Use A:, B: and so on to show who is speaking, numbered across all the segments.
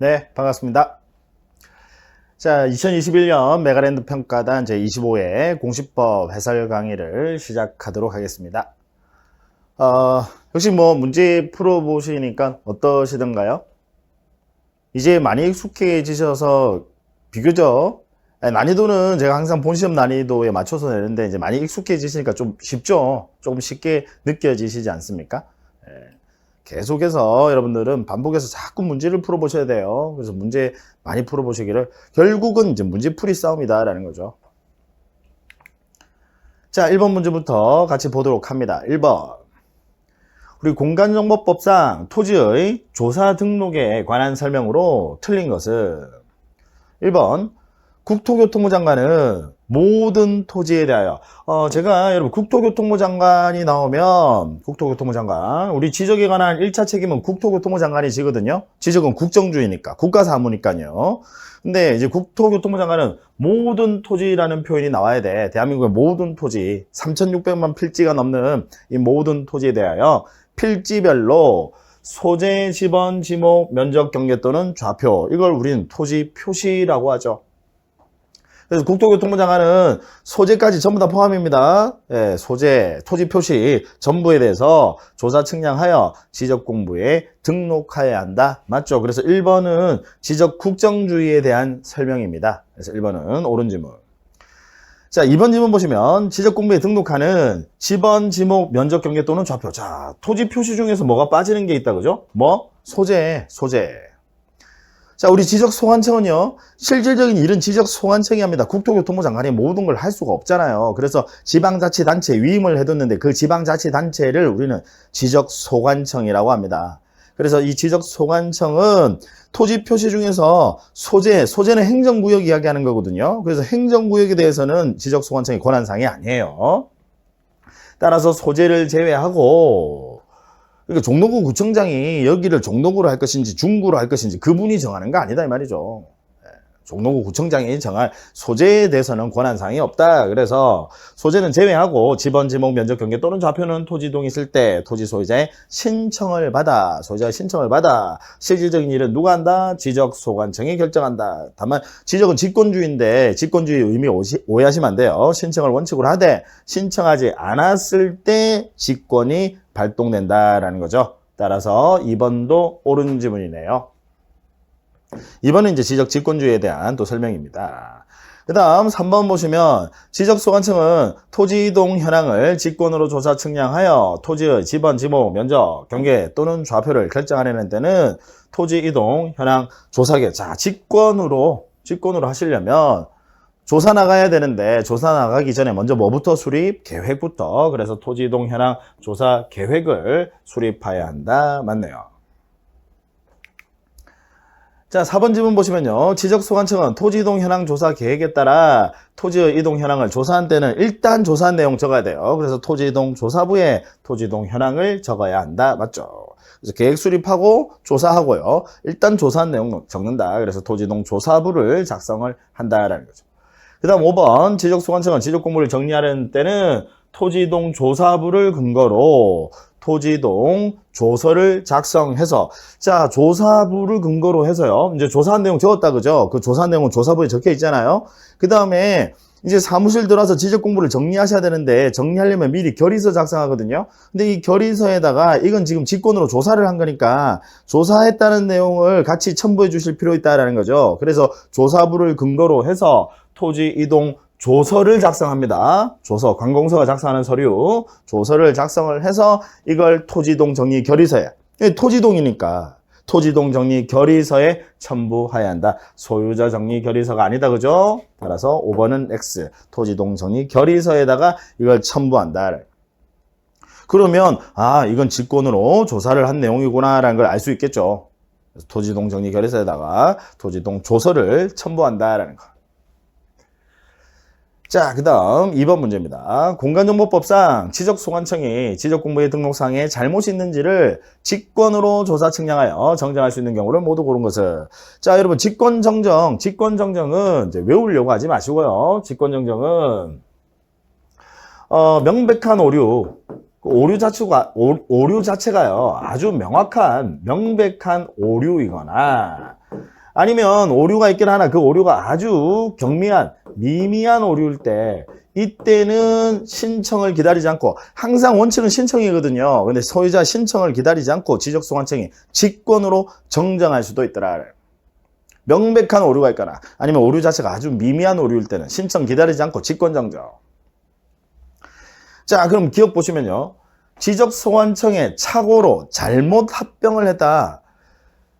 A: 네, 반갑습니다. 자, 2021년 메가랜드 평가단 제25회 공시법 해설 강의를 시작하도록 하겠습니다. 역시 문제 풀어보시니까 어떠시던가요? 이제 많이 익숙해지셔서 비교적 난이도는 제가 항상 본시험 난이도에 맞춰서 내는데 이제 많이 익숙해지시니까 좀 쉽죠? 조금 쉽게 느껴지시지 않습니까? 계속해서 여러분들은 반복해서 자꾸 문제를 풀어보셔야 돼요. 그래서 문제 많이 풀어보시기를, 결국은 이제 문제풀이 싸움이다라는 거죠. 자, 1번 문제부터 같이 보도록 합니다. 1번. 우리 공간정보법상 토지의 조사 등록에 관한 설명으로 틀린 것은 1번. 국토교통부 장관은 모든 토지에 대하여, 제가 여러분 국토교통부 장관이 나오면 국토교통부 장관, 우리 지적에 관한 1차 책임은 국토교통부 장관이 지거든요. 지적은 국정주의니까, 국가사무니까요. 근데 이제 국토교통부 장관은 모든 토지라는 표현이 나와야 돼. 대한민국의 모든 토지, 3,600만 필지가 넘는 이 모든 토지에 대하여 필지별로 소재, 지번, 지목, 면적, 경계 또는 좌표, 이걸 우리는 토지 표시라고 하죠. 그래서 국토교통부 장관은 소재까지 전부 다 포함입니다. 예, 소재, 토지 표시 전부에 대해서 조사 측량하여 지적 공부에 등록하여야 한다. 맞죠? 그래서 1번은 지적 국정주의에 대한 설명입니다. 그래서 1번은 옳은 지문. 자, 2번 지문 보시면 지적 공부에 등록하는 지번, 지목, 면적, 경계 또는 좌표. 자, 토지 표시 중에서 뭐가 빠지는 게 있다, 그죠? 소재. 자, 우리 지적소관청은요, 실질적인 일은 지적소관청이 합니다. 국토교통부 장관이 모든 걸 할 수가 없잖아요. 그래서 지방자치단체 위임을 해뒀는데 그 지방자치단체를 우리는 지적소관청이라고 합니다. 그래서 이 지적소관청은 토지 표시 중에서 소재는 행정구역 이야기하는 거거든요. 그래서 행정구역에 대해서는 지적소관청의 권한사항이 아니에요. 따라서 소재를 제외하고, 그러니까 종로구 구청장이 여기를 종로구로 할 것인지 중구로 할 것인지 그분이 정하는 거 아니다 이 말이죠. 종로구 구청장이 정할 소재에 대해서는 권한사항이 없다. 그래서 소재는 제외하고 지번, 지목, 면적, 경계 또는 좌표는 토지동이 있을 때 토지 소유자의 소유자의 신청을 받아 실질적인 일은 누가 한다? 지적소관청이 결정한다. 다만 지적은 직권주의인데 직권주의 의미 오해하시면 안 돼요. 신청을 원칙으로 하되 신청하지 않았을 때 직권이 발동된다라는 거죠. 따라서 2번도 옳은 지문이네요. 2번은 이제 지적 직권주의에 대한 또 설명입니다. 그 다음 3번 보시면 지적소관청은 토지 이동 현황을 직권으로 조사 측량하여 토지의 지번, 지목, 면적, 경계 또는 좌표를 결정하려는 때는 토지 이동 현황 조사계. 자, 직권으로 하시려면 조사 나가야 되는데 조사 나가기 전에 먼저 뭐부터 수립? 계획부터. 그래서 토지 이동 현황 조사 계획을 수립해야 한다. 맞네요. 자, 4번 지문 보시면요. 지적소관청은 토지 이동 현황 조사 계획에 따라 토지의 이동 현황을 조사한 때는 일단 조사한 내용 적어야 돼요. 그래서 토지 이동 조사부에 토지 이동 현황을 적어야 한다. 맞죠? 그래서 계획 수립하고 조사하고요. 일단 조사한 내용 적는다. 그래서 토지 이동 조사부를 작성을 한다라는 거죠. 그 다음 5번 지적소관청은 지적공부를 정리하는 때는 토지이동 조사부를 근거로 토지이동 조서를 작성해서, 자, 조사부를 근거로 해서요. 이제 조사한 내용 적었다, 그죠? 그 조사한 내용은 조사부에 적혀 있잖아요. 그 다음에 이제 사무실 들어와서 지적 공부를 정리하셔야 되는데 정리하려면 미리 결의서 작성하거든요. 근데 이 결의서에다가 이건 지금 직권으로 조사를 한 거니까 조사했다는 내용을 같이 첨부해 주실 필요 있다라는 거죠. 그래서 조사부를 근거로 해서 토지 이동 조서를 작성합니다. 조서, 관공서가 작성하는 서류, 조서를 작성을 해서 이걸 토지동 정리 결의서에, 토지동이니까 토지동 정리 결의서에 첨부해야 한다. 소유자 정리 결의서가 아니다, 그죠? 따라서 5번은 X, 토지동 정리 결의서에다가 이걸 첨부한다. 그러면 이건 직권으로 조사를 한 내용이구나 라는 걸 알 수 있겠죠. 토지동 정리 결의서에다가 토지동 조서를 첨부한다라는 거. 자, 그 다음 2번 문제입니다. 공간정보법상 지적소관청이 지적공부의 등록상에 잘못이 있는지를 직권으로 조사 측량하여 정정할 수 있는 경우를 모두 고른 것은. 자, 여러분 직권정정은 이제 외우려고 하지 마시고요. 직권정정은 명백한 오류 자체가요 아주 명백한 오류이거나 아니면 오류가 있긴 하나 그 오류가 아주 경미한 미미한 오류일 때 이때는 신청을 기다리지 않고 항상 원칙은 신청이거든요. 근데 소유자 신청을 기다리지 않고 지적소관청이 직권으로 정정할 수도 있더라. 명백한 오류가 있거나 아니면 오류 자체가 아주 미미한 오류일 때는 신청 기다리지 않고 직권 정정. 자, 그럼 기억 보시면요. 지적소관청의 착오로 잘못 합병을 했다.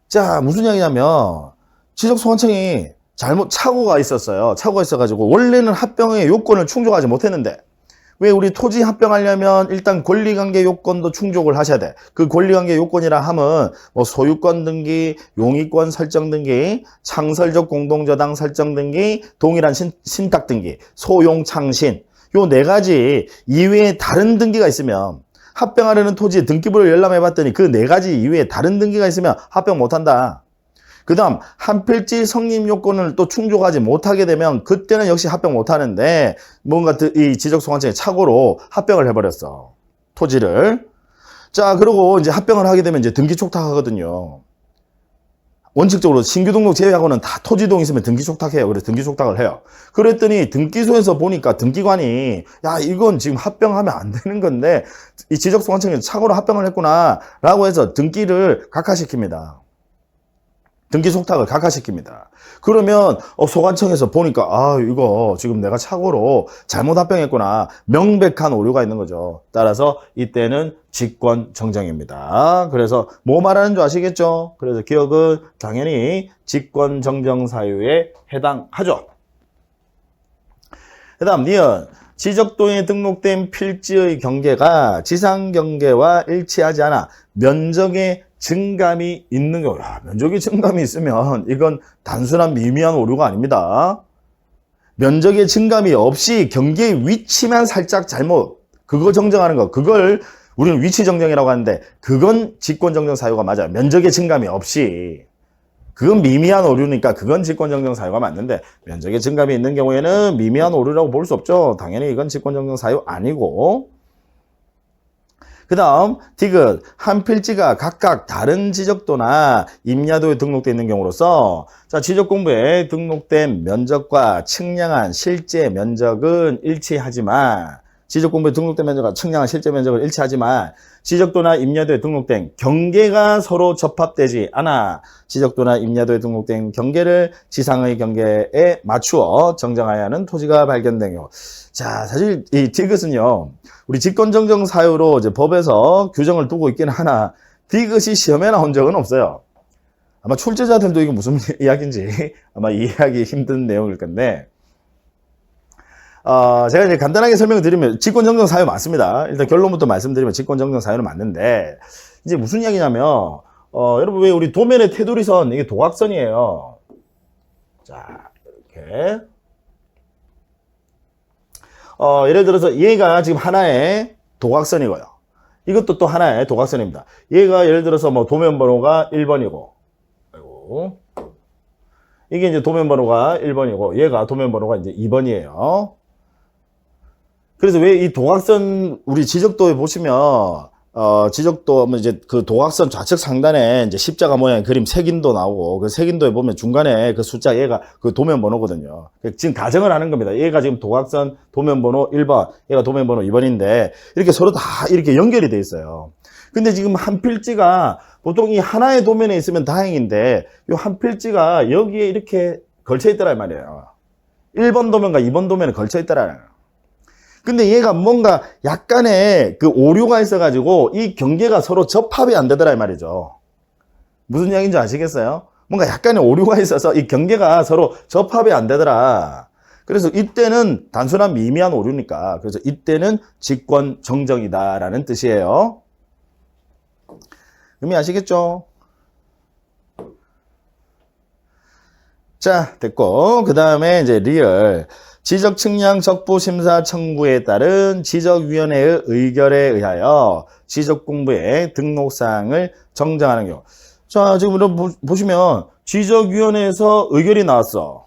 A: 자, 무슨 이야기냐면 지적소관청이 착오가 있었어요. 착오가 있어가지고 원래는 합병의 요건을 충족하지 못했는데 왜 우리 토지 합병하려면 일단 권리관계 요건도 충족을 하셔야 돼. 그 권리관계 요건이라 하면 뭐 소유권 등기, 용의권 설정 등기, 창설적 공동저당 설정 등기, 동일한 신탁 등기, 소용 창신 요 네 가지 이외에 다른 등기가 있으면 합병하려는 토지에 등기부를 열람해 봤더니 그 네 가지 이외에 다른 등기가 있으면 합병 못한다. 그 다음 한필지 성립 요건을 또 충족하지 못하게 되면 그때는 역시 합병 못하는데 뭔가 이 지적소관청의 착오로 합병을 해버렸어. 토지를. 자, 그리고 이제 합병을 하게 되면 이제 등기 촉탁하거든요. 원칙적으로 신규 등록 제외하고는 다 토지동 있으면 등기 촉탁해요. 그래서 등기 촉탁을 해요. 그랬더니 등기소에서 보니까 등기관이 야 이건 지금 합병하면 안 되는 건데 이 지적소관청이 착오로 합병을 했구나 라고 해서 등기를 각하시킵니다. 등기 촉탁을 각하시킵니다. 그러면 소관청에서 보니까 아 이거 지금 내가 착오로 잘못 합병했구나. 명백한 오류가 있는 거죠. 따라서 이때는 직권 정정입니다. 그래서 뭐 말하는 줄 아시겠죠? 그래서 기억은 당연히 직권 정정 사유에 해당하죠. 그 다음 니은 지적도에 등록된 필지의 경계가 지상 경계와 일치하지 않아 면적의 증감이 있는 경우, 면적의 증감이 있으면 이건 단순한 미미한 오류가 아닙니다. 면적의 증감이 없이 경계의 위치만 살짝 잘못, 그거 정정하는 거, 그걸 우리는 위치 정정이라고 하는데 그건 직권 정정 사유가 맞아요. 면적의 증감이 없이. 그건 미미한 오류니까 그건 직권 정정 사유가 맞는데 면적의 증감이 있는 경우에는 미미한 오류라고 볼 수 없죠. 당연히 이건 직권 정정 사유 아니고. 그 다음 디귿 한 필지가 각각 다른 지적도나 임야도에 등록되어 있는 경우로서 자 지적공부에 등록된 면적과 측량한 실제 면적은 일치하지만 지적공부에 등록된 면적과 측량한 실제 면적은 일치하지만 지적도나 임야도에 등록된 경계가 서로 접합되지 않아 지적도나 임야도에 등록된 경계를 지상의 경계에 맞추어 정정하여야 하는 토지가 발견된 경우. 자, 사실 이 디귿은요, 우리 직권정정 사유로 이제 법에서 규정을 두고 있긴 하나 디귿이 시험에 나온 적은 없어요. 아마 출제자들도 이게 무슨 이야기인지 아마 이해하기 힘든 내용일 건데. 제가 이제 간단하게 설명을 드리면 직권정정 사유 맞습니다. 일단 결론부터 말씀드리면 직권정정 사유는 맞는데 이제 무슨 이야기냐면 여러분 왜 우리 도면의 테두리선 이게 도각선이에요. 자 이렇게 예를 들어서 얘가 지금 하나의 도각선이고요. 이것도 또 하나의 도각선입니다. 얘가 예를 들어서 뭐 도면 번호가 1번이고 아이고. 이게 이제 도면 번호가 1번이고 얘가 도면 번호가 이제 2번이에요. 그래서 왜 이 도각선 우리 지적도에 보시면 지적도 이제 그 도각선 좌측 상단에 이제 십자가 모양의 그림 색인도 나오고 그 색인도에 보면 중간에 그 숫자 얘가 그 도면 번호거든요. 지금 가정을 하는 겁니다. 얘가 지금 도각선 도면 번호 1번, 얘가 도면 번호 2번인데 이렇게 서로 다 이렇게 연결이 돼 있어요. 근데 지금 한 필지가 보통 이 하나의 도면에 있으면 다행인데 이 한 필지가 여기에 이렇게 걸쳐 있더란 말이에요. 1번 도면과 2번 도면에 걸쳐 있더라는 거예요. 근데 얘가 뭔가 약간의 그 오류가 있어가지고 이 경계가 서로 접합이 안 되더라 이 말이죠. 무슨 이야기인지 아시겠어요? 뭔가 약간의 오류가 있어서 이 경계가 서로 접합이 안 되더라. 그래서 이때는 단순한 미미한 오류니까 그래서 이때는 직권 정정이다라는 뜻이에요. 의미 아시겠죠? 자, 됐고 그 다음에 이제 리얼 지적 측량 적부 심사 청구에 따른 지적위원회의 의결에 의하여 지적공부의 등록사항을 정정하는 경우. 자, 지금 여러분 보시면 지적위원회에서 의결이 나왔어.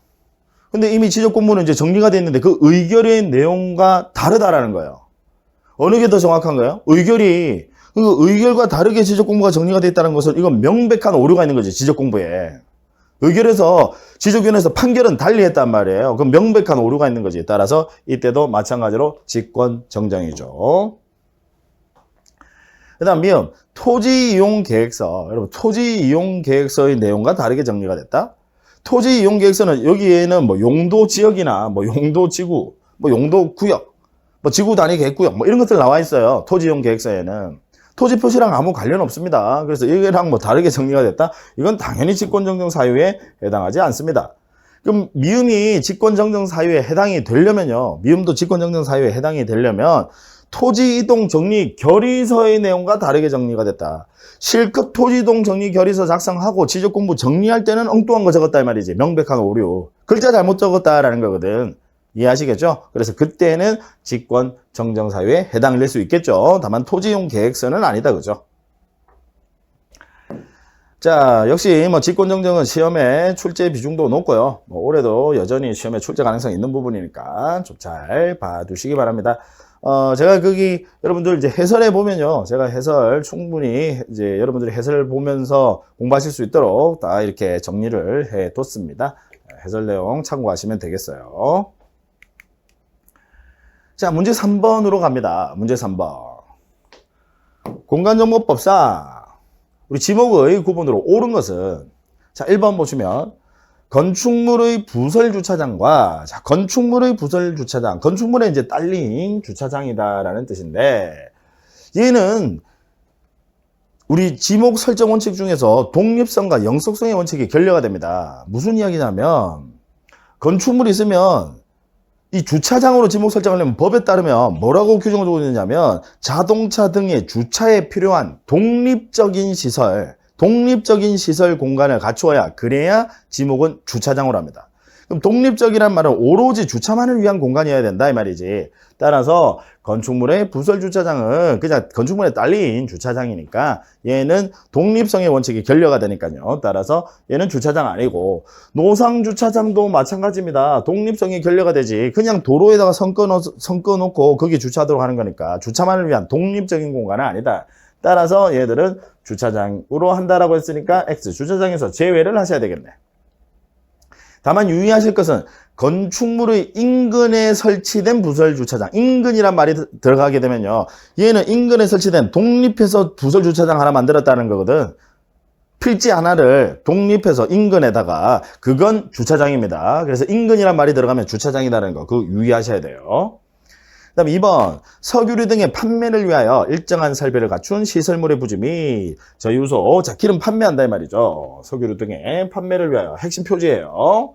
A: 근데 이미 지적공부는 이제 정리가 되어 있는데 그 의결의 내용과 다르다라는 거예요. 어느 게 더 정확한 거예요? 의결이 그 의결과 다르게 지적공부가 정리가 되어 있다는 것은 이건 명백한 오류가 있는 거지, 지적공부에. 의결에서 지적위원회에서 판결은 달리했단 말이에요. 그럼 명백한 오류가 있는 거지. 따라서 이때도 마찬가지로 직권정정이죠. 그 다음 미음 토지이용계획서. 여러분 토지이용계획서의 내용과 다르게 정리가 됐다. 토지이용계획서는 여기에는 뭐 용도지역이나 뭐 용도지구, 뭐 용도구역, 뭐 지구단위 계획구역 뭐 이런 것들 나와 있어요. 토지이용계획서에는. 토지표시랑 아무 관련 없습니다. 그래서 이거랑 뭐 다르게 정리가 됐다? 이건 당연히 직권정정 사유에 해당하지 않습니다. 그럼 미음이 직권정정 사유에 해당이 되려면요. 미음도 직권정정 사유에 해당이 되려면 토지이동 정리 결의서의 내용과 다르게 정리가 됐다. 실컷 토지이동 정리 결의서 작성하고 지적공부 정리할 때는 엉뚱한 거 적었다 이 말이지. 명백한 오류. 글자 잘못 적었다라는 거거든. 이해하시겠죠? 그래서 그때는 직권 정정 사유에 해당을 낼 수 있겠죠. 다만 토지용 계획서는 아니다, 그죠? 자, 역시 뭐 직권 정정은 시험에 출제 비중도 높고요. 뭐 올해도 여전히 시험에 출제 가능성이 있는 부분이니까 좀 잘 봐두시기 바랍니다. 제가 거기 여러분들 이제 해설해 보면요. 제가 해설 충분히 이제 여러분들이 해설을 보면서 공부하실 수 있도록 다 이렇게 정리를 해 뒀습니다. 해설 내용 참고하시면 되겠어요. 자, 문제 3번으로 갑니다. 문제 3번. 공간정보법상 우리 지목의 구분으로 옳은 것은 자, 1번 보시면 건축물의 부설주차장과 자, 건축물의 부설주차장, 건축물에 이제 딸린 주차장이다라는 뜻인데 얘는 우리 지목 설정 원칙 중에서 독립성과 영속성의 원칙이 결여가 됩니다. 무슨 이야기냐면 건축물이 있으면 이 주차장으로 지목 설정하려면 법에 따르면 뭐라고 규정을 두고 있느냐면 자동차 등의 주차에 필요한 독립적인 시설 공간을 갖추어야 그래야 지목은 주차장으로 합니다. 그럼 독립적이란 말은 오로지 주차만을 위한 공간이어야 된다 이 말이지. 따라서 건축물의 부설주차장은 그냥 건축물에 딸린 주차장이니까 얘는 독립성의 원칙이 결여가 되니까요. 따라서 얘는 주차장 아니고 노상주차장도 마찬가지입니다. 독립성이 결여가 되지. 그냥 도로에다가 선 꺼놓고 거기 주차하도록 하는 거니까 주차만을 위한 독립적인 공간은 아니다. 따라서 얘들은 주차장으로 한다라고 했으니까 X 주차장에서 제외를 하셔야 되겠네. 다만 유의하실 것은 건축물의 인근에 설치된 부설주차장, 인근이란 말이 들어가게 되면요. 얘는 인근에 설치된 독립해서 부설주차장 하나 만들었다는 거거든. 필지 하나를 독립해서 인근에다가 그건 주차장입니다. 그래서 인근이란 말이 들어가면 주차장이라는 거 그거 유의하셔야 돼요. 그 다음 2번 석유류 등의 판매를 위하여 일정한 설비를 갖춘 시설물의 부지 및 저유소 자 기름 판매한다 이 말이죠. 석유류 등의 판매를 위하여 핵심 표지예요.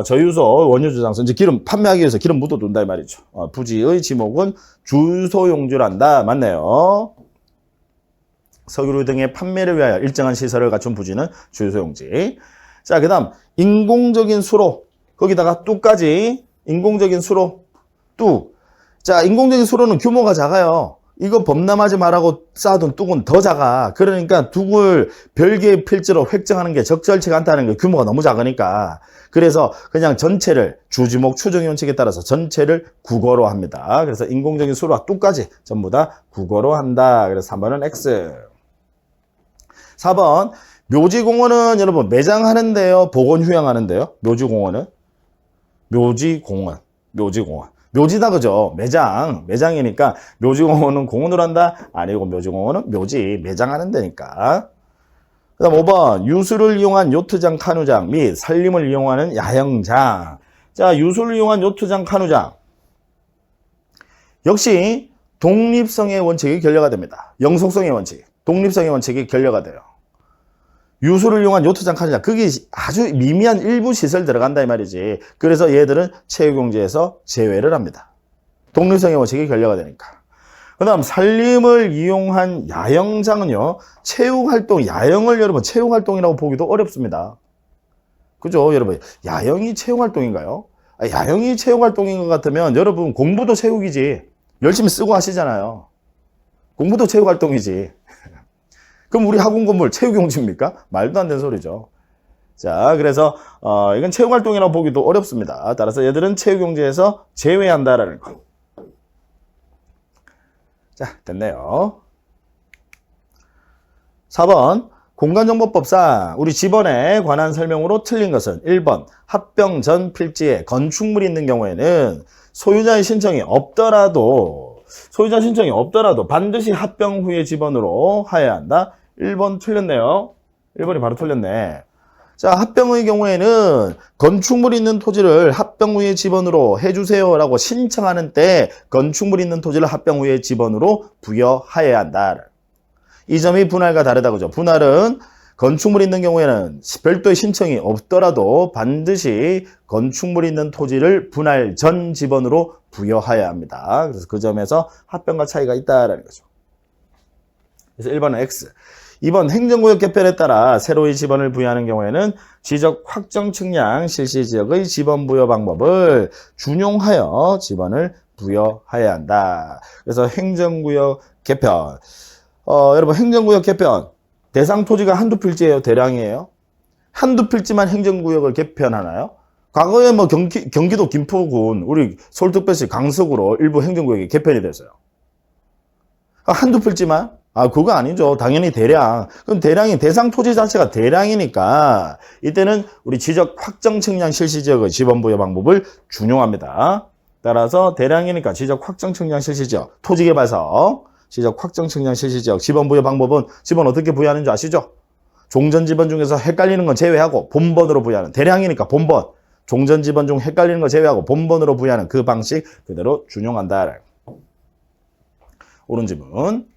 A: 저유소 원유저장소 이제 기름 판매하기 위해서 기름 묻어둔다 이 말이죠. 부지의 지목은 주소용지란다 맞네요. 석유류 등의 판매를 위하여 일정한 시설을 갖춘 부지는 주소용지. 자 그다음 인공적인 수로 거기다가 뚝까지 인공적인 수로 뚝. 자, 인공적인 수로는 규모가 작아요. 이거 범람하지 말라고 쌓아둔 뚝은 더 작아. 그러니까 뚝을 별개의 필지로 획정하는 게 적절치가 않다는 게 규모가 너무 작으니까. 그래서 그냥 전체를 주지목 추정의 원칙에 따라서 전체를 국어로 합니다. 그래서 인공적인 수로와 뚝까지 전부 다 국어로 한다. 그래서 3번은 X. 4번 묘지공원은 여러분 매장하는데요. 복원 휴양하는데요. 묘지공원은 묘지공원. 묘지다 그죠? 매장이니까 묘지공원은 공원으로 한다? 아니고 묘지공원은 묘지 매장하는 데니까. 그 다음 5번 유수를 이용한 요트장 카누장 및 산림을 이용하는 야영장. 자 유수를 이용한 요트장 카누장 역시 독립성의 원칙이 결여가 됩니다. 영속성의 원칙 독립성의 원칙이 결여가 돼요. 유수를 이용한 요트장 카누장 그게 아주 미미한 일부 시설 들어간다 이 말이지. 그래서 얘들은 체육용지에서 제외를 합니다. 독립성의 원칙이 결여가 되니까. 그 다음 산림을 이용한 야영장은요 체육활동 야영을 여러분 체육활동이라고 보기도 어렵습니다. 그죠 여러분 야영이 체육활동인가요? 야영이 체육활동인 것 같으면 여러분 공부도 체육이지. 열심히 쓰고 하시잖아요. 공부도 체육활동이지. 그럼 우리 학원 건물 체육용지입니까? 말도 안 되는 소리죠. 자, 그래서 이건 체육활동이라고 보기도 어렵습니다. 따라서 얘들은 체육용지에서 제외한다라는 거. 자, 됐네요. 4번 공간정보법상 우리 지번에 관한 설명으로 틀린 것은 1번 합병 전 필지에 건축물이 있는 경우에는 소유자의 신청이 없더라도 반드시 합병 후에 지번으로 하여야 한다. 1번 틀렸네요. 1번이 바로 틀렸네. 자, 합병의 경우에는 건축물이 있는 토지를 합병 후에 지번으로 해주세요라고 신청하는 때 건축물이 있는 토지를 합병 후에 지번으로 부여하여야 한다. 이 점이 분할과 다르다 그죠? 분할은 건축물이 있는 경우에는 별도의 신청이 없더라도 반드시 건축물이 있는 토지를 분할 전 지번으로 부여하여야 합니다. 그래서 그 점에서 합병과 차이가 있다라는 거죠. 그래서 1번은 X. 2번 행정구역 개편에 따라 새로이 지번을 부여하는 경우에는 지적 확정 측량 실시 지역의 지번 부여 방법을 준용하여 지번을 부여해야 한다. 그래서 행정구역 개편. 여러분 행정구역 개편 대상 토지가 한두 필지예요, 대량이에요? 한두 필지만 행정구역을 개편하나요? 과거에 뭐 경기도 김포군 우리 서울특별시 강석으로 일부 행정구역이 개편이 됐어요. 한두 필지만? 그거 아니죠. 당연히 대량. 그럼 대량이 대상 토지 자체가 대량이니까 이때는 우리 지적 확정 측량 실시 지역의 지번 부여 방법을 준용합니다. 따라서 대량이니까 지적 확정 측량 실시 지역 토지개발 사업 지적 확정 측량 실시 지역 지번 부여 방법은 지번 어떻게 부여하는 줄 아시죠? 종전 지번 중에서 헷갈리는 건 제외하고 본번으로 부여하는 대량이니까 본번 종전 지번 중 헷갈리는 거 제외하고 본번으로 부여하는 그 방식 그대로 준용한다. 옳은 지문.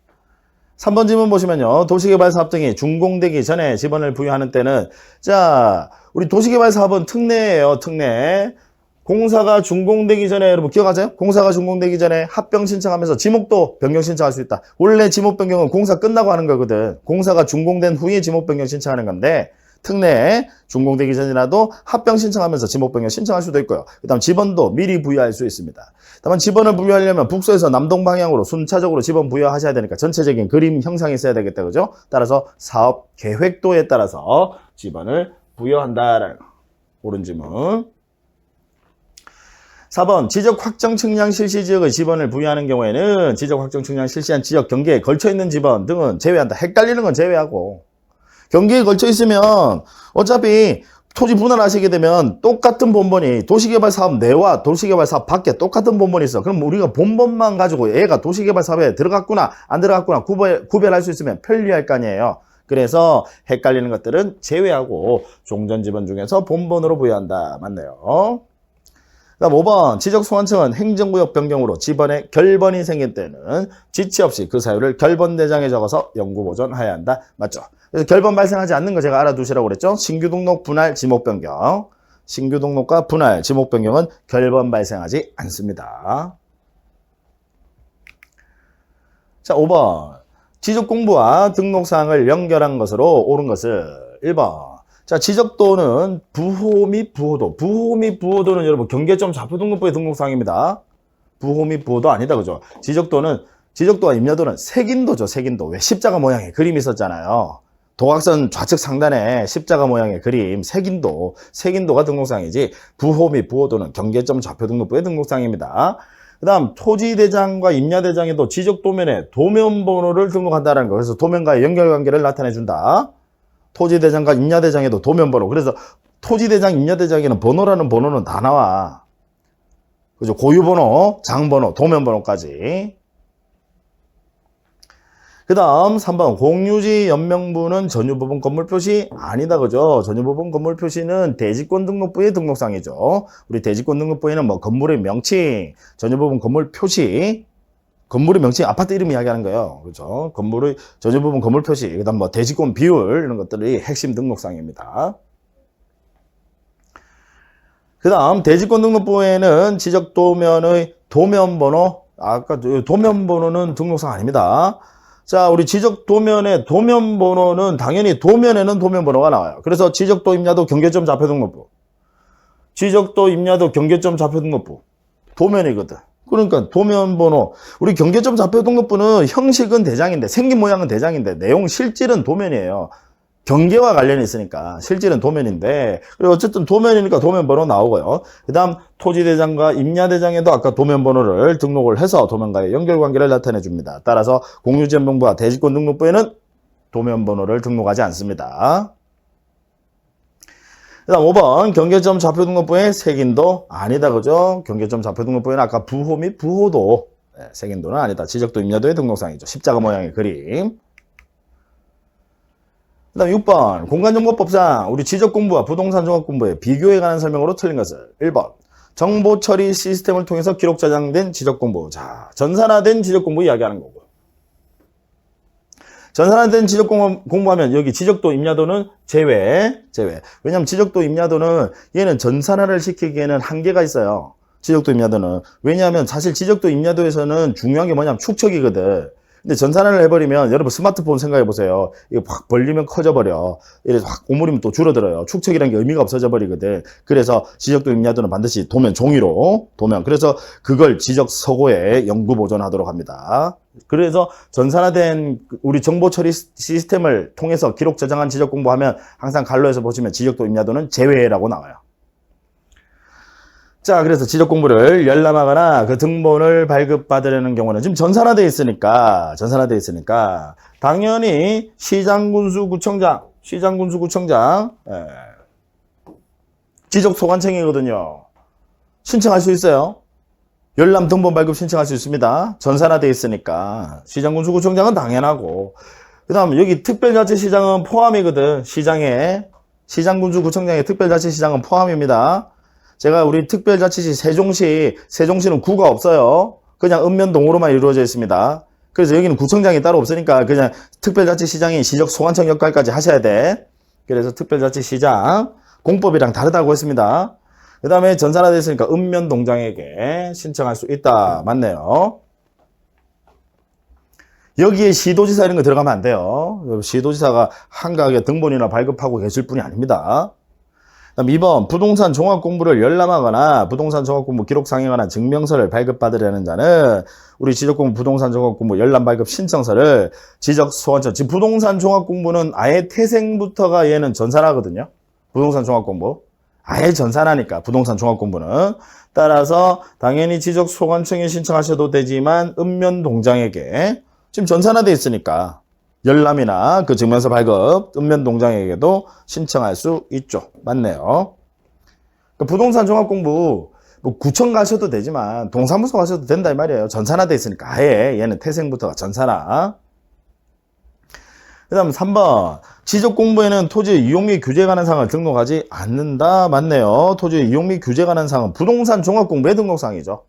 A: 3번 지문 보시면요. 도시개발 사업 등이 준공되기 전에 지번을 부여하는 때는 자, 우리 도시개발 사업은 특례예요. 특례. 공사가 준공되기 전에 여러분 기억하세요? 공사가 준공되기 전에 합병 신청하면서 지목도 변경 신청할 수 있다. 원래 지목 변경은 공사 끝나고 하는 거거든. 공사가 준공된 후에 지목 변경 신청하는 건데 특례 준공되기 전이라도 합병 신청하면서 지목 변경 신청할 수도 있고요. 그다음 지번도 미리 부여할 수 있습니다. 다만 지번을 부여하려면 북서에서 남동 방향으로 순차적으로 지번 부여하셔야 되니까 전체적인 그림 형상이 있어야 되겠다. 그죠? 따라서 사업 계획도에 따라서 지번을 부여한다라는 거. 옳은 지문. 4번 지적 확정 측량 실시 지역의 지번을 부여하는 경우에는 지적 확정 측량 실시한 지역 경계에 걸쳐 있는 지번 등은 제외한다. 헷갈리는 건 제외하고 경계에 걸쳐 있으면 어차피 토지 분할하시게 되면 똑같은 본번이 도시개발 사업 내와 도시개발 사업 밖에 똑같은 본번이 있어. 그럼 우리가 본번만 가지고 얘가 도시개발 사업에 들어갔구나 안 들어갔구나 구별할 수 있으면 편리할 거 아니에요. 그래서 헷갈리는 것들은 제외하고 종전지번 중에서 본번으로 부여한다. 맞네요. 그다음 5번 지적소관청은 행정구역 변경으로 지번에 결번이 생길 때는 지체 없이 그 사유를 결번대장에 적어서 영구보존해야 한다. 맞죠? 그래서 결번 발생하지 않는 거 제가 알아두시라고 그랬죠? 신규 등록, 분할, 지목 변경. 신규 등록과 분할, 지목 변경은 결번 발생하지 않습니다. 자, 5번 지적공부와 등록사항을 연결한 것으로 옳은 것은 1번 자, 지적도는 부호 및 부호도. 부호 및 부호도는 여러분 경계점 좌표등록부의 등록사항입니다. 부호 및 부호도 아니다. 그죠? 지적도와 임야도는 색인도죠. 색인도. 왜 십자가 모양의 그림이 있었잖아요. 도각선 좌측 상단에 십자가 모양의 그림, 색인도가 등록사항이지 부호 및 부호도는 경계점 좌표등록부의 등록사항입니다. 그 다음 토지대장과 임야대장에도 지적도면에 도면번호를 등록한다는 거. 그래서 도면과의 연결관계를 나타내준다. 토지대장과 임야대장에도 도면번호. 그래서 토지대장, 임야대장에는 번호라는 번호는 다 나와. 그죠? 고유번호, 장번호, 도면번호까지. 그 다음 3번 공유지 연명부는 전유부분 건물 표시 아니다. 그죠? 전유부분 건물 표시는 대지권 등록부의 등록상이죠. 우리 대지권 등록부에는 뭐 건물의 명칭, 전유부분 건물 표시, 건물의 명칭, 아파트 이름 이야기하는 거예요. 그렇죠? 건물의 전유부분 건물 표시, 그다음 뭐 대지권 비율 이런 것들이 핵심 등록사항입니다. 그다음 대지권 등록부에는 지적 도면의 도면번호, 아까 도면번호는 등록사항 아닙니다. 자, 우리 지적 도면의 도면번호는 당연히 도면에는 도면번호가 나와요. 그래서 지적도 임야도 경계점 좌표 등록부, 지적도 임야도 경계점 좌표 등록부 도면이거든. 그러니까 도면번호, 우리 경계점 좌표 등록부는 형식은 대장인데 생긴 모양은 대장인데 내용 실질은 도면이에요. 경계와 관련이 있으니까 실질은 도면인데, 그리고 어쨌든 도면이니까 도면번호 나오고요. 그 다음 토지대장과 임야대장에도 아까 도면번호를 등록을 해서 도면과의 연결관계를 나타내 줍니다. 따라서 공유지연명부와 대지권 등록부에는 도면 번호를 등록하지 않습니다. 그 다음 5번 경계점 좌표 등록부에 색인도 아니다. 그죠? 경계점 좌표 등록부에는 아까 부호 및 부호도 색인도는 아니다. 지적도 임야도의 등록사항이죠. 십자가 모양의 그림. 그 다음 6번 공간정보법상 우리 지적공부와 부동산 종합공부의 비교에 관한 설명으로 틀린 것을 1번 정보 처리 시스템을 통해서 기록 저장된 지적공부. 자, 전산화된 지적공부 이야기하는 거고. 전산화된 지적공부하면 여기 지적도 임야도는 제외. 왜냐하면 지적도 임야도는 얘는 전산화를 시키기에는 한계가 있어요. 지적도 임야도는. 왜냐하면 사실 지적도 임야도에서는 중요한 게 뭐냐면 축척이거든. 근데 전산화를 해버리면 여러분 스마트폰 생각해보세요. 이거 확 벌리면 커져버려. 이래서 확 오므리면 또 줄어들어요. 축척이라는 게 의미가 없어져 버리거든. 그래서 지적도 임야도는 반드시 도면 종이로 그래서 그걸 지적 서고에 영구 보존하도록 합니다. 그래서 전산화된 우리 정보 처리 시스템을 통해서 기록 저장한 지적 공부하면 항상 갈로에서 보시면 지적도 임야도는 제외라고 나와요. 자, 그래서 지적 공부를 열람하거나 그 등본을 발급받으려는 경우는 지금 전산화되어 있으니까 당연히 시장군수구청장 지적 소관청이거든요. 신청할 수 있어요. 열람 등본 발급 신청할 수 있습니다. 전산화되어 있으니까 시장군수구청장은 당연하고, 그 다음 여기 특별자치시장은 포함이거든. 시장군수구청장의 특별자치시장은 포함입니다. 제가 우리 특별자치시 세종시는 구가 없어요. 그냥 읍면동으로만 이루어져 있습니다. 그래서 여기는 구청장이 따로 없으니까 그냥 특별자치시장이 지적 소관청 역할까지 하셔야 돼. 그래서 특별자치시장 공법이랑 다르다고 했습니다. 그 다음에 전산화되어 있으니까 읍면동장에게 신청할 수 있다. 맞네요. 여기에 시도지사 이런 거 들어가면 안 돼요. 시도지사가 한가하게 등본이나 발급하고 계실 분이 아닙니다. 그다음 2번 부동산 종합공부를 열람하거나 부동산 종합공부 기록상에 관한 증명서를 발급받으려는 자는 우리 지적공부 부동산 종합공부 열람 발급 신청서를 지적소관청, 지금 부동산 종합공부는 아예 태생부터가 얘는 전산화거든요. 부동산 종합공부 아예 전산화니까 부동산 종합공부는. 따라서 당연히 지적소관청에 신청하셔도 되지만 읍면동장에게 지금 전산화되어 있으니까 열람이나 그 증명서 발급 읍면동장에게도 신청할 수 있죠. 맞네요. 그러니까 부동산 종합공부 뭐 구청 가셔도 되지만 동사무소 가셔도 된다 이 말이에요. 전산화되어 있으니까 아예 얘는 태생부터가 전산화. 그 다음 3번 지적공부에는 토지 이용 및 규제에 관한 사항을 등록하지 않는다. 맞네요. 토지 이용 및 규제에 관한 사항은 부동산 종합공부의 등록사항이죠.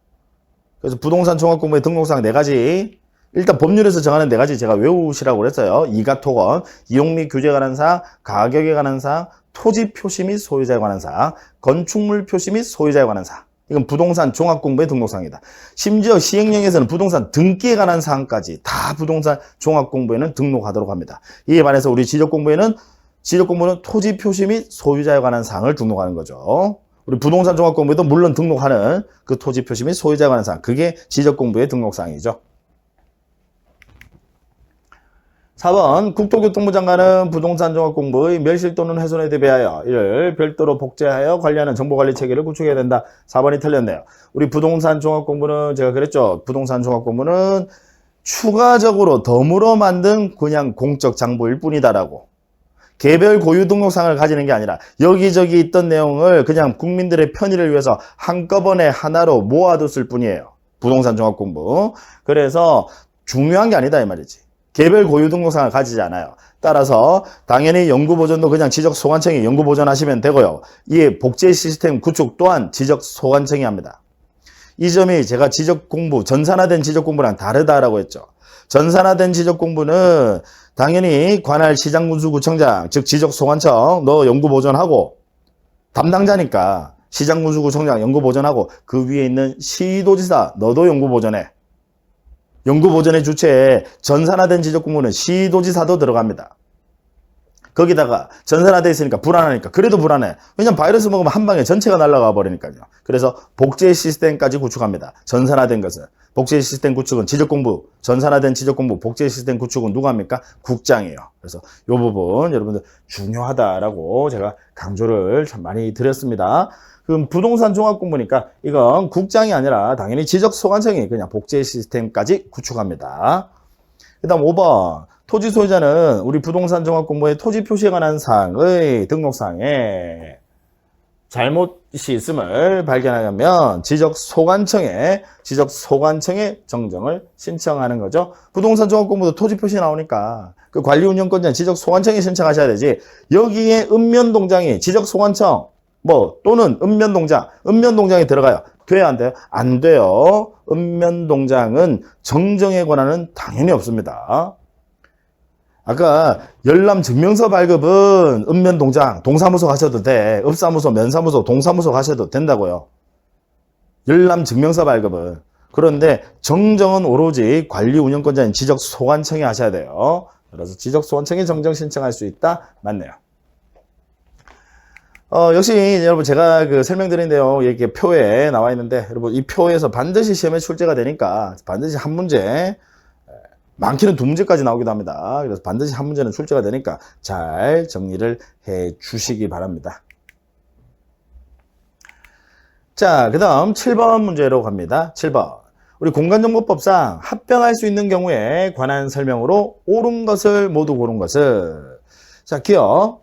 A: 그래서 부동산 종합공부의 등록사항 4가지, 일단 법률에서 정하는 4가지 제가 외우시라고 그랬어요. 이가토건, 이용 및 규제에 관한 사항, 가격에 관한 사항, 토지 표시 및 소유자에 관한 사항, 건축물 표시 및 소유자에 관한 사항. 이건 부동산 종합공부의 등록사항이다. 심지어 시행령에서는 부동산 등기에 관한 사항까지 다 부동산 종합공부에는 등록하도록 합니다. 이에 반해서 우리 지적공부는 토지 표시 및 소유자에 관한 사항을 등록하는 거죠. 우리 부동산 종합공부에도 물론 등록하는 그 토지 표시 및 소유자에 관한 사항, 그게 지적공부의 등록사항이죠. 4번 국토교통부 장관은 부동산 종합공부의 멸실 또는 훼손에 대비하여 이를 별도로 복제하여 관리하는 정보관리 체계를 구축해야 된다. 4번이 틀렸네요. 우리 부동산 종합공부는 제가 그랬죠. 부동산 종합공부는 추가적으로 덤으로 만든 그냥 공적 장부일 뿐이다라고. 개별 고유 등록상을 가지는 게 아니라 여기저기 있던 내용을 그냥 국민들의 편의를 위해서 한꺼번에 하나로 모아뒀을 뿐이에요. 부동산 종합공부. 그래서 중요한 게 아니다 이 말이지. 개별 고유 등록상을 가지지 않아요. 따라서 당연히 연구보존도 그냥 지적소관청이 연구보존하시면 되고요. 이에 복제 시스템 구축 또한 지적소관청이 합니다. 이 점이 제가 지적공부, 전산화된 지적공부랑 다르다라고 했죠. 전산화된 지적공부는 당연히 관할 시장군수구청장, 즉 지적소관청 너 연구보존하고, 담당자니까 시장군수구청장 연구보존하고, 그 위에 있는 시도지사 너도 연구보존해. 연구보존의 주체에 전산화된 지적공부는 시도지사도 들어갑니다. 거기다가 전산화되어 있으니까 불안하니까. 그래도 불안해. 왜냐면 바이러스 먹으면 한 방에 전체가 날아가 버리니까요. 그래서 복제 시스템까지 구축합니다. 전산화된 것은. 복제 시스템 구축은 지적공부, 전산화된 지적공부, 복제 시스템 구축은 누가 합니까? 국장이에요. 그래서 이 부분 여러분들 중요하다라고 제가 강조를 참 많이 드렸습니다. 그럼 부동산 종합공부니까 이건 국장이 아니라 당연히 지적소관청이 그냥 복제 시스템까지 구축합니다. 그 다음 5번. 토지 소유자는 우리 부동산 종합공부의 토지 표시에 관한 사항의 등록사항에 잘못이 있음을 발견하면 지적소관청에 정정을 신청하는 거죠. 부동산 종합공부도 토지 표시 나오니까 그 관리운영권자는 지적소관청에 신청하셔야 되지. 여기에 읍면동장이 지적소관청 또는 읍면동장에 들어가요. 돼요, 안 돼요? 안 돼요. 읍면동장은 정정의 권한은 당연히 없습니다. 아까 열람 증명서 발급은 읍면동장, 동사무소 가셔도 돼. 읍사무소, 면사무소, 동사무소 가셔도 된다고요. 열람 증명서 발급은. 그런데 정정은 오로지 관리운영권자인 지적소관청이 하셔야 돼요. 그래서 지적소관청이 정정 신청할 수 있다? 맞네요. 역시 여러분 제가 설명드린데요. 이렇게 표에 나와 있는데 여러분 이 표에서 반드시 시험에 출제가 되니까 반드시 한 문제, 많게는 두 문제까지 나오기도 합니다. 그래서 반드시 한 문제는 출제가 되니까 잘 정리를 해 주시기 바랍니다. 자, 그 다음 7번 문제로 갑니다. 7번. 우리 공간정보법상 합병할 수 있는 경우에 관한 설명으로 옳은 것을 모두 고른 것을. 자, 기억.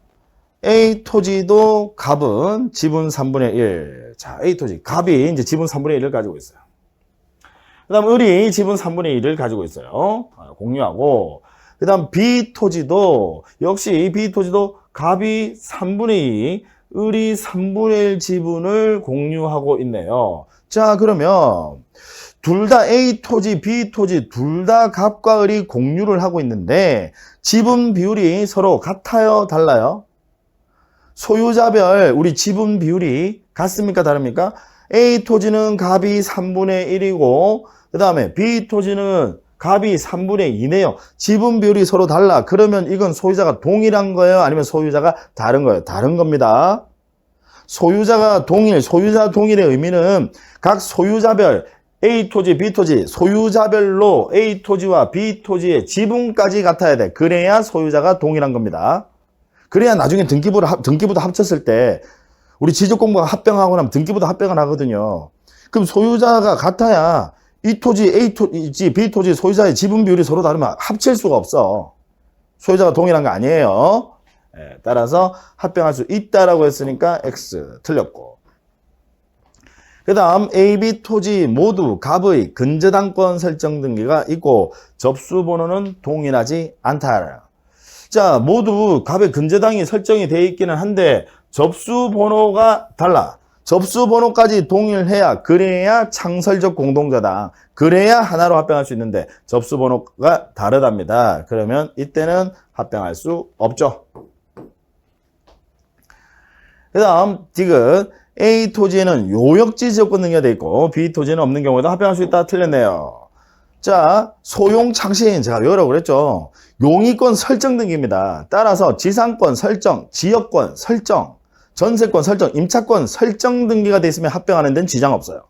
A: A 토지도 갑은 지분 3분의 1. 자, A 토지. 갑이 이제 지분 3분의 1을 가지고 있어요. 그 다음 을이 지분 3분의 1을 가지고 있어요. 공유하고. 그 다음 B 토지도 역시 B 토지도 갑이 3분의 2, 을이 3분의 1 지분을 공유하고 있네요. 자, 그러면 둘 다 A 토지, B 토지 둘 다 갑과 을이 공유를 하고 있는데 지분 비율이 서로 같아요, 달라요? 소유자별 우리 지분 비율이 같습니까, 다릅니까? A 토지는 갑이 3분의 1이고 그 다음에 B 토지는 갑이 3분의 2네요. 지분 비율이 서로 달라. 그러면 이건 소유자가 동일한 거예요? 아니면 소유자가 다른 거예요? 다른 겁니다. 소유자가 동일, 소유자 동일의 의미는 각 소유자별 A 토지, B 토지, 소유자별로 A 토지와 B 토지의 지분까지 같아야 돼. 그래야 소유자가 동일한 겁니다. 그래야 나중에 등기부도 합쳤을 때 우리 지적공부가 합병하고 나면 등기부도 합병을 하거든요. 그럼 소유자가 같아야 이 토지, A 토지, B 토지 소유자의 지분 비율이 서로 다르면 합칠 수가 없어. 소유자가 동일한 거 아니에요. 따라서 합병할 수 있다라고 했으니까 X 틀렸고. 그 다음 A, B 토지 모두 갑의 근저당권 설정 등기가 있고 접수번호는 동일하지 않다. 자, 모두 갑의 근저당이 설정이 되어 있기는 한데 접수번호가 달라. 접수번호까지 동일해야 그래야 창설적 공동저당, 그래야 하나로 합병할 수 있는데 접수번호가 다르답니다. 그러면 이때는 합병할 수 없죠. 그 다음 디귿 A 토지에는 요역지 지역권 등기가 되어 있고 B 토지에는 없는 경우에도 합병할 수 있다. 틀렸네요. 자, 소용창신 제가 외우라고 그랬죠. 용의권 설정 등기입니다. 따라서 지상권 설정, 지역권 설정, 전세권 설정, 임차권 설정 등기가 돼 있으면 합병하는 데는 지장 없어요.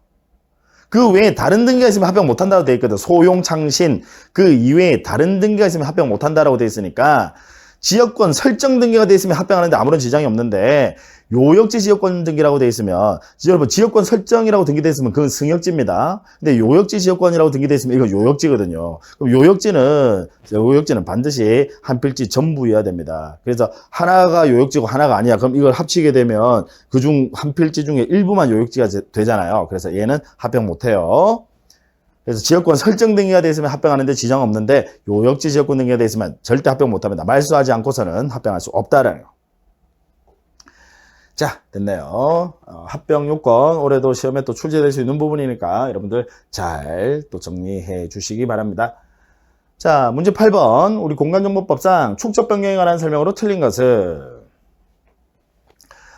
A: 그 외에 다른 등기가 있으면 합병 못한다고 돼 있거든. 소용창신 그 이외에 다른 등기가 있으면 합병 못한다라고 돼 있으니까 지역권 설정 등기가 돼 있으면 합병하는데 아무런 지장이 없는데 요역지 지역권 등기라고 돼 있으면 여러분 지역권 설정이라고 등기돼 있으면 그건 승역지입니다. 근데 요역지 지역권이라고 등기돼 있으면 이건 요역지거든요. 그럼 요역지는 반드시 한 필지 전부여야 됩니다. 그래서 하나가 요역지고 하나가 아니야. 그럼 이걸 합치게 되면 그중 한 필지 중에 일부만 요역지가 되잖아요. 그래서 얘는 합병 못해요. 그래서 지역권 설정 등기가 돼 있으면 합병하는데 지장 없는데 요역지 지역권 등기가 돼 있으면 절대 합병 못합니다. 말소하지 않고서는 합병할 수 없다라는 거. 자, 됐네요. 합병 요건 올해도 시험에 또 출제될 수 있는 부분이니까 여러분들 잘 또 정리해 주시기 바랍니다. 자, 문제 8번. 우리 공간정보법상 축적 변경에 관한 설명으로 틀린 것은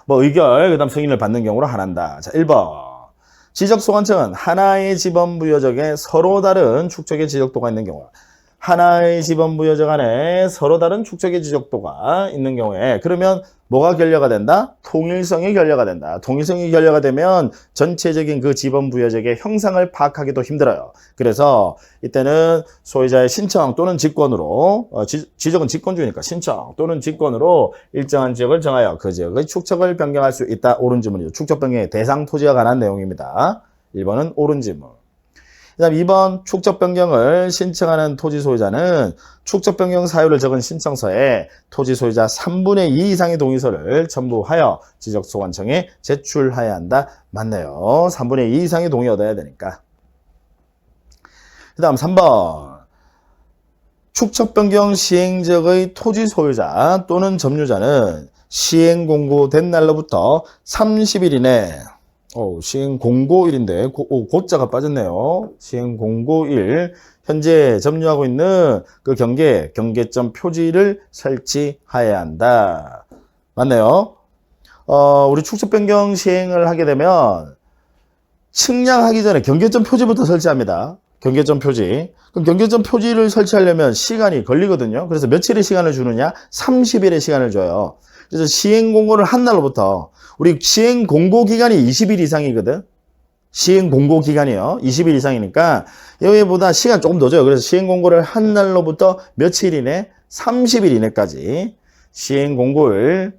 A: 의결, 그 다음 승인을 받는 경우로 하나한다. 자, 1번. 지적소관청은 하나의 지번부여적에 서로 다른 축적의 지적도가 있는 경우, 하나의 지번부여적 안에 서로 다른 축적의 지적도가 있는 경우에 그러면 뭐가 결여가 된다? 통일성이 결여가 된다. 통일성이 결여가 되면 전체적인 그 지번부여적의 형상을 파악하기도 힘들어요. 그래서 이때는 소유자의 신청 또는 직권으로 지적은 직권주의니까 신청 또는 직권으로 일정한 지역을 정하여 그 지역의 축적을 변경할 수 있다. 옳은 지문이죠. 축적 변경의 대상 토지와 관한 내용입니다. 1번은 옳은 지문. 그다음 2번 축적 변경을 신청하는 토지 소유자는 축적 변경 사유를 적은 신청서에 토지 소유자 3분의 2 이상의 동의서를 첨부하여 지적소관청에 제출해야 한다. 맞네요. 3분의 2 이상의 동의 얻어야 되니까. 그다음 3번 축적 변경 시행지역의 토지 소유자 또는 점유자는 시행 공고된 날로부터 30일 이내 시행 공고일인데 고자가 빠졌네요. 시행 공고일 현재 점유하고 있는 그 경계점 표지를 설치해야 한다. 맞네요. 우리 축적 변경 시행을 하게 되면 측량하기 전에 경계점 표지부터 설치합니다. 경계점 표지. 그럼 경계점 표지를 설치하려면 시간이 걸리거든요. 그래서 며칠의 시간을 주느냐? 30일의 시간을 줘요. 그래서 시행 공고를 한 날로부터 우리 시행 공고 기간이 20일 이상이거든. 시행 공고 기간이요. 20일 이상이니까 여기보다 시간 조금 더 줘요. 그래서 시행 공고를 한 날로부터 며칠 이내? 30일 이내까지 시행 공고를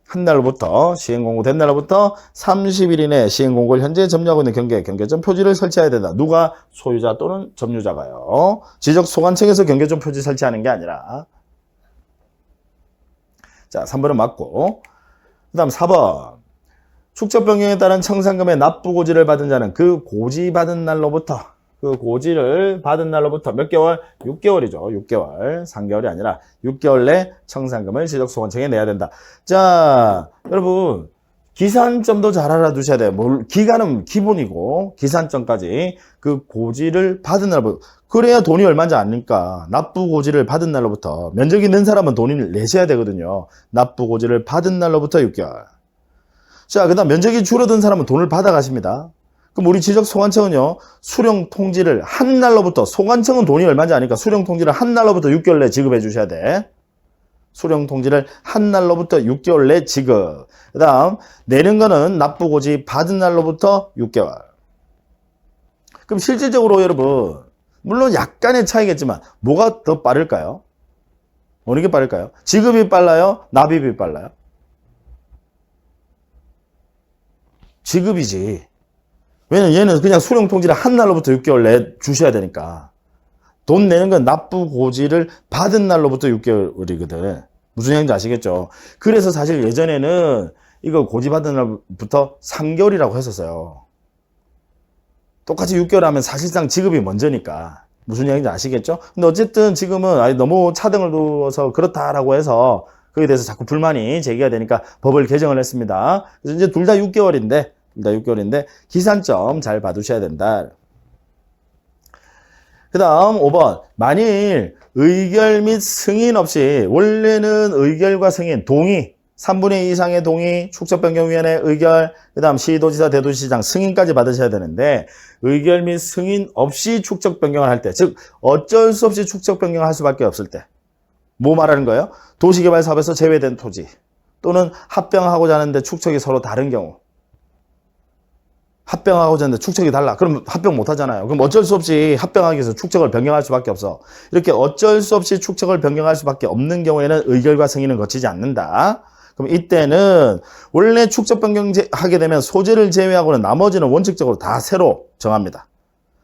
A: 한 날로부터 시행 공고된 날로부터 30일 이내 시행 공고를 현재 점유하고 있는 경계점 표지를 설치해야 된다. 누가? 소유자 또는 점유자가요. 지적 소관청에서 경계점 표지 설치하는 게 아니라. 자, 3번은 맞고. 그 다음 4번. 축적 변경에 따른 청산금의 납부 고지를 받은 자는 그 고지 받은 날로부터 몇 개월? 6개월이죠. 6개월. 3개월이 아니라 6개월 내 청산금을 지적소관청에 내야 된다. 자, 여러분 기산점도 잘 알아두셔야 돼요. 기간은 기본이고 기산점까지 그 고지를 받은 날부터 그래야 돈이 얼마인지 아니까 납부 고지를 받은 날로부터 면적이 있는 사람은 돈을 내셔야 되거든요. 납부 고지를 받은 날로부터 6개월. 자, 그 다음 면적이 줄어든 사람은 돈을 받아가십니다. 그럼 우리 지적소관청은요, 수령 통지를 한 날로부터, 소관청은 돈이 얼마인지 아니까 수령 통지를 한 날로부터 6개월 내 지급해 주셔야 돼. 수령 통지를 한 날로부터 6개월 내 지급. 그 다음, 내는 거는 납부고지 받은 날로부터 6개월. 그럼 실질적으로 여러분, 물론 약간의 차이겠지만, 뭐가 더 빠를까요? 어느 게 빠를까요? 지급이 빨라요? 납입이 빨라요? 지급이지. 왜냐면 얘는 그냥 수령 통지를 한 날로부터 6개월 내 주셔야 되니까. 돈 내는 건 납부 고지를 받은 날로부터 6개월이거든. 무슨 얘기인지 아시겠죠? 그래서 사실 예전에는 이거 고지 받은 날부터 3개월이라고 했었어요. 똑같이 6개월 하면 사실상 지급이 먼저니까. 무슨 얘기인지 아시겠죠? 근데 어쨌든 지금은 너무 차등을 두어서 그렇다라고 해서 거기에 대해서 자꾸 불만이 제기가 되니까 법을 개정을 했습니다. 그래서 이제 둘 다 6개월인데 기산점 잘 봐두셔야 된다. 그 다음 5번. 만일 의결 및 승인 없이 원래는 의결과 승인, 동의, 3분의 2 이상의 동의, 축적변경위원회 의결, 그 다음 시도지사, 대도시장 승인까지 받으셔야 되는데 의결 및 승인 없이 축적변경을 할 때, 즉 어쩔 수 없이 축적변경을 할 수밖에 없을 때 뭐 말하는 거예요? 도시개발 사업에서 제외된 토지 또는 합병하고자 하는데 축척이 서로 다른 경우 합병하고자 하는데 축척이 달라. 그럼 합병 못 하잖아요. 그럼 어쩔 수 없이 합병하기 위해서 축척을 변경할 수밖에 없어. 이렇게 어쩔 수 없이 축척을 변경할 수밖에 없는 경우에는 의결과 승인은 거치지 않는다. 그럼 이때는 원래 축척 변경하게 되면 소재를 제외하고는 나머지는 원칙적으로 다 새로 정합니다.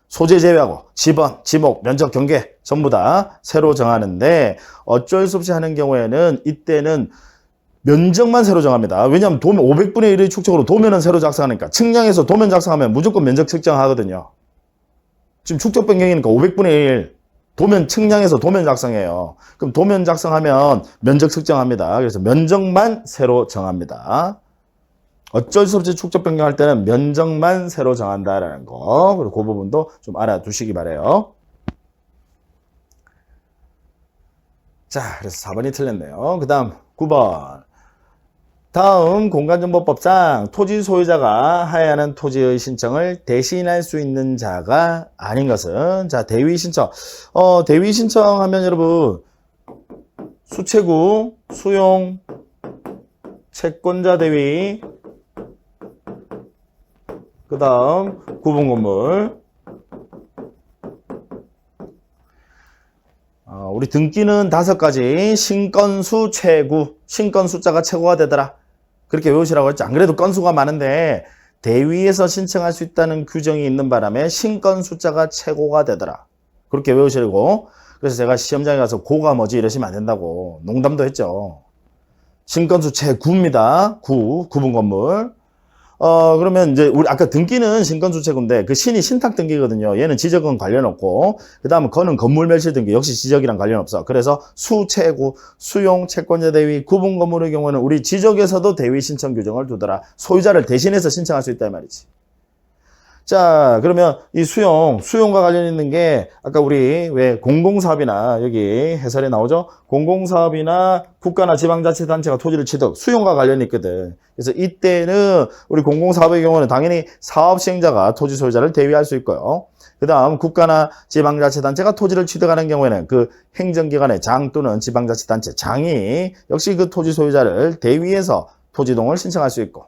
A: 소재 제외하고 지번, 지목, 면적, 경계 전부 다 새로 정하는데 어쩔 수 없이 하는 경우에는 이때는 면적만 새로 정합니다. 왜냐하면 도면 500분의 1의 축척으로 도면은 새로 작성하니까 측량해서 도면 작성하면 무조건 면적 측정하거든요. 지금 축적 변경이니까 500분의 1 도면 측량해서 도면 작성해요. 그럼 도면 작성하면 면적 측정합니다. 그래서 면적만 새로 정합니다. 어쩔 수 없이 축적 변경할 때는 면적만 새로 정한다라는 거. 그리고 그 부분도 좀 알아두시기 바래요. 자, 그래서 4번이 틀렸네요. 그 다음 9번. 다음 공간정보법상 토지 소유자가 해야 하는 토지의 신청을 대신할 수 있는 자가 아닌 것은, 자, 대위 신청. 대위 신청하면 여러분 수채구, 수용, 채권자 대위, 그 다음 구분건물. 우리 등기는 5가지. 신건수, 최구. 신건 숫자가 최고가 되더라. 그렇게 외우시라고 했죠. 안 그래도 건수가 많은데 대위에서 신청할 수 있다는 규정이 있는 바람에 신건 숫자가 최고가 되더라. 그렇게 외우시고, 그래서 제가 시험장에 가서 고가 뭐지 이러시면 안 된다고 농담도 했죠. 신건수 최9입니다. 9, 구분 건물. 그러면 이제 우리 아까 등기는 신건수 최고인데 그 신이 신탁 등기거든요. 얘는 지적은 관련 없고, 그 다음은 건은 건물 멸실 등기 역시 지적이랑 관련 없어. 그래서 수 최고, 수용, 채권자 대위, 구분 건물의 경우는 우리 지적에서도 대위 신청 규정을 두더라. 소유자를 대신해서 신청할 수 있다 이 말이지. 자, 그러면 이 수용과 관련 있는 게 아까 우리 왜 공공사업이나 여기 해설에 나오죠? 공공사업이나 국가나 지방자치단체가 토지를 취득, 수용과 관련이 있거든. 그래서 이때는 우리 공공사업의 경우는 당연히 사업시행자가 토지 소유자를 대위할 수 있고요. 그 다음 국가나 지방자치단체가 토지를 취득하는 경우에는 그 행정기관의 장 또는 지방자치단체 장이 역시 그 토지 소유자를 대위해서 토지동을 신청할 수 있고,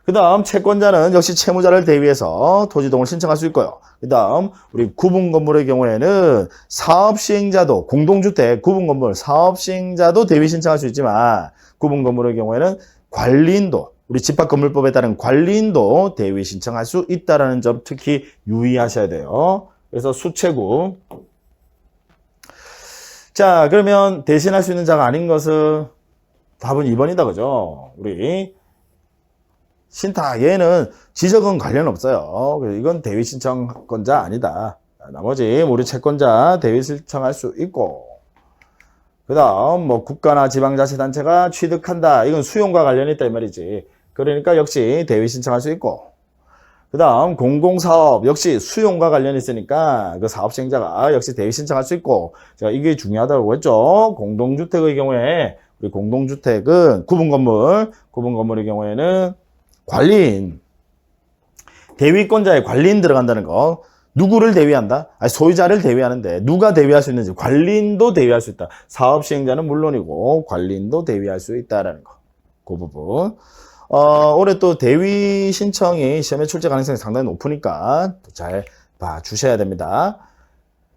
A: 그 다음 채권자는 역시 채무자를 대위해서 토지동을 신청할 수 있고요. 그 다음 우리 구분건물의 경우에는 사업시행자도, 공동주택 구분건물 사업시행자도 대위 신청할 수 있지만, 구분건물의 경우에는 관리인도, 우리 집합건물법에 따른 관리인도 대위 신청할 수 있다는 점 특히 유의하셔야 돼요. 그래서 수채구. 자, 그러면 대신할 수 있는 자가 아닌 것은 답은 2번이다, 그죠? 우리 신탁, 얘는 지적은 관련 없어요. 그래서 이건 대위 신청권자 아니다. 나머지 우리 채권자 대위 신청할 수 있고, 그 다음 뭐 국가나 지방자치단체가 취득한다. 이건 수용과 관련이 있다 이 말이지. 그러니까 역시 대위 신청할 수 있고, 그 다음 공공사업 역시 수용과 관련이 있으니까 그 사업시행자가 역시 대위 신청할 수 있고, 제가 이게 중요하다고 했죠. 공동주택의 경우에 우리 공동주택은 구분건물의 경우에는 관리인, 대위권자의 관리인 들어간다는 거. 누구를 대위한다? 아니, 소유자를 대위하는데 누가 대위할 수 있는지, 관리인도 대위할 수 있다. 사업시행자는 물론이고 관리인도 대위할 수 있다라는 거. 그 부분. 올해 또 대위 신청이 시험에 출제 가능성이 상당히 높으니까 잘 봐주셔야 됩니다.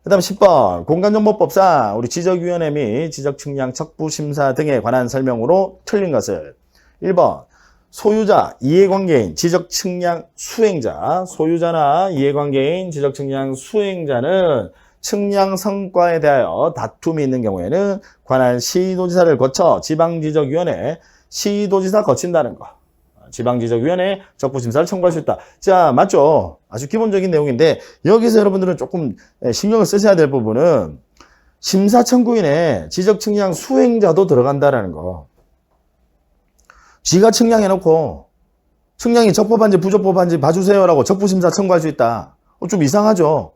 A: 그 다음 10번 공간정보법상 우리 지적위원회 및 지적측량 척부심사 등에 관한 설명으로 틀린 것을 1번 소유자, 이해관계인, 지적측량 수행자, 소유자나 이해관계인, 지적측량 수행자는 측량 성과에 대하여 다툼이 있는 경우에는 관할 시도지사를 거쳐 지방지적위원회, 시도지사 거친다는 거. 지방지적위원회 적부심사를 청구할 수 있다. 자, 맞죠? 아주 기본적인 내용인데 여기서 여러분들은 조금 신경을 쓰셔야 될 부분은 심사청구인에 지적측량 수행자도 들어간다라는 거. 지가 측량해놓고 측량이 적법한지 부적법한지 봐주세요라고 적부심사 청구할 수 있다. 좀 이상하죠?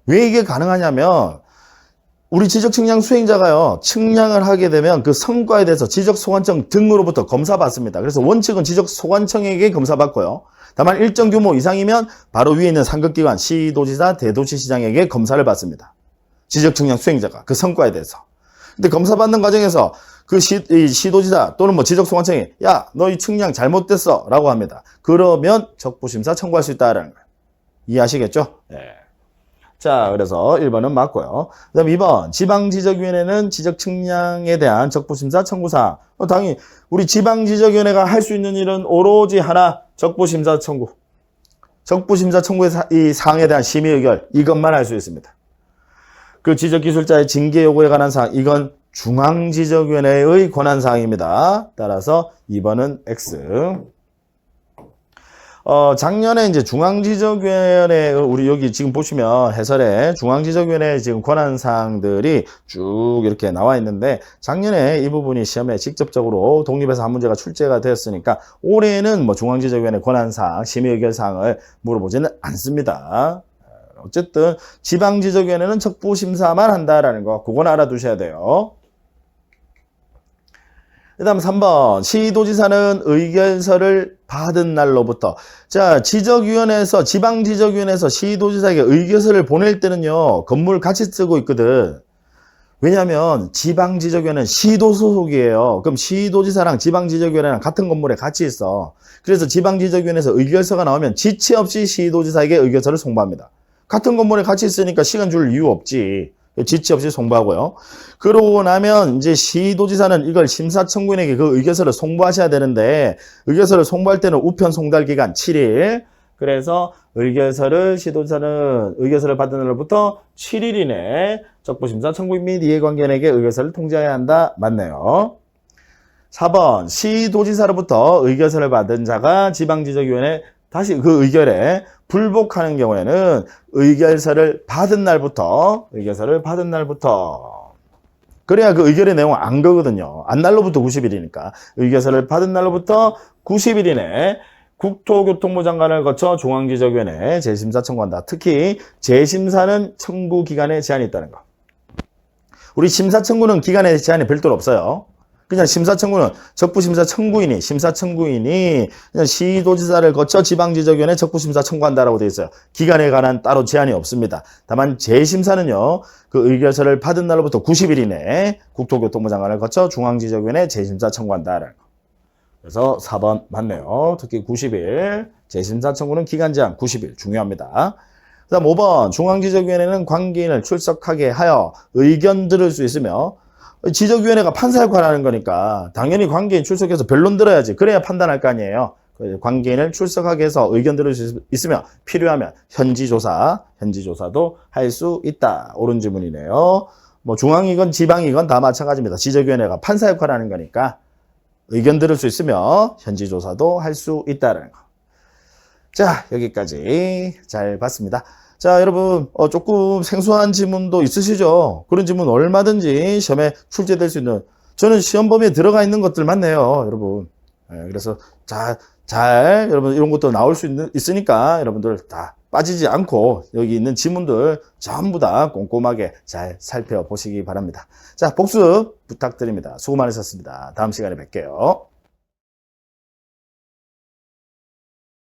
A: 왜 이게 가능하냐면 우리 지적측량 수행자가요, 측량을 하게 되면 그 성과에 대해서 지적소관청 등으로부터 검사받습니다. 그래서 원칙은 지적소관청에게 검사받고요. 다만 일정 규모 이상이면 바로 위에 있는 상급기관, 시도지사, 대도시시장에게 검사를 받습니다. 지적측량 수행자가 그 성과에 대해서. 근데 검사받는 과정에서 그 시도지사 또는 뭐 지적소관청이 야, 너 이 측량 잘못됐어 라고 합니다. 그러면 적부심사 청구할 수 있다라는 거예요. 이해하시겠죠? 네. 자, 그래서 1번은 맞고요. 그 다음 2번 지방지적위원회는 지적측량에 대한 적부심사 청구사항. 당연히 우리 지방지적위원회가 할 수 있는 일은 오로지 하나, 적부심사 청구. 적부심사 청구의 이 사항에 대한 심의 의결, 이것만 할 수 있습니다. 그 지적기술자의 징계 요구에 관한 사항, 이건 중앙지적위원회의 권한사항입니다. 따라서 2번은 X. 작년에 이제 중앙지적위원회, 우리 여기 지금 보시면 해설에 중앙지적위원회 지금 권한사항들이 쭉 이렇게 나와 있는데, 작년에 이 부분이 시험에 직접적으로 독립해서 한 문제가 출제가 되었으니까, 올해는 뭐 중앙지적위원회 권한사항, 심의의결사항을 물어보지는 않습니다. 어쨌든 지방지적위원회는 적부심사만 한다라는 거, 그건 알아두셔야 돼요. 그 다음 3번 시도지사는 의결서를 받은 날로부터, 자, 지적위원회에서, 지방지적위원회에서 시도지사에게 의결서를 보낼 때는요, 건물 같이 쓰고 있거든. 왜냐하면 지방지적위원회는 시도 소속이에요. 그럼 시도지사랑 지방지적위원회랑 같은 건물에 같이 있어. 그래서 지방지적위원회에서 의결서가 나오면 지체 없이 시도지사에게 의결서를 송부합니다. 같은 건물에 같이 있으니까 시간 줄 이유 없지. 지체 없이 송부하고요. 그러고 나면 이제 시도지사는 이걸 심사청구인에게 그 의결서를 송부하셔야 되는데 의결서를 송부할 때는 우편 송달 기간 7일. 그래서 시도지사는 의결서를 받은 날로부터 7일 이내 적부심사 청구인 및 이해관계인에게 의결서를 통지해야 한다. 맞네요. 4번 시도지사로부터 의결서를 받은 자가 지방지적위원회 다시 그 의결에 불복하는 경우에는 의결서를 받은 날부터 그래야 그 의결의 내용을 안 거거든요. 안 날로부터 90일이니까 의결서를 받은 날로부터 90일 이내 국토교통부 장관을 거쳐 중앙지적위원회에 재심사 청구한다. 특히 재심사는 청구 기간에 제한이 있다는 거. 우리 심사 청구는 기간에 제한이 별도로 없어요. 그냥 심사 청구는 적부심사 청구인이 그냥 시도지사를 거쳐 지방지적위원회 적부심사 청구한다라고 되어 있어요. 기간에 관한 따로 제한이 없습니다. 다만 재심사는요. 그 의결서를 받은 날로부터 90일 이내에 국토교통부 장관을 거쳐 중앙지적위원회 재심사 청구한다라는 거. 그래서 4번 맞네요. 특히 90일 재심사 청구는 기간 제한 90일 중요합니다. 그 다음 5번 중앙지적위원회는 관계인을 출석하게 하여 의견 들을 수 있으며 지적위원회가 판사 역할을 하는 거니까 당연히 관계인 출석해서 변론 들어야지. 그래야 판단할 거 아니에요. 관계인을 출석하게 해서 의견 들을 수 있으며 필요하면 현지조사도 할 수 있다. 옳은 질문이네요. 뭐 중앙이건 지방이건 다 마찬가지입니다. 지적위원회가 판사 역할을 하는 거니까 의견 들을 수 있으며 현지조사도 할 수 있다는 거. 자, 여기까지 잘 봤습니다. 자, 여러분 조금 생소한 지문도 있으시죠? 그런 지문 얼마든지 시험에 출제될 수 있는 저는 시험 범위에 들어가 있는 것들 많네요, 여러분. 그래서 잘 여러분 이런 것도 나올 수 있으니까 여러분들 다 빠지지 않고 여기 있는 지문들 전부 다 꼼꼼하게 잘 살펴보시기 바랍니다. 자, 복습 부탁드립니다. 수고 많으셨습니다. 다음 시간에 뵐게요.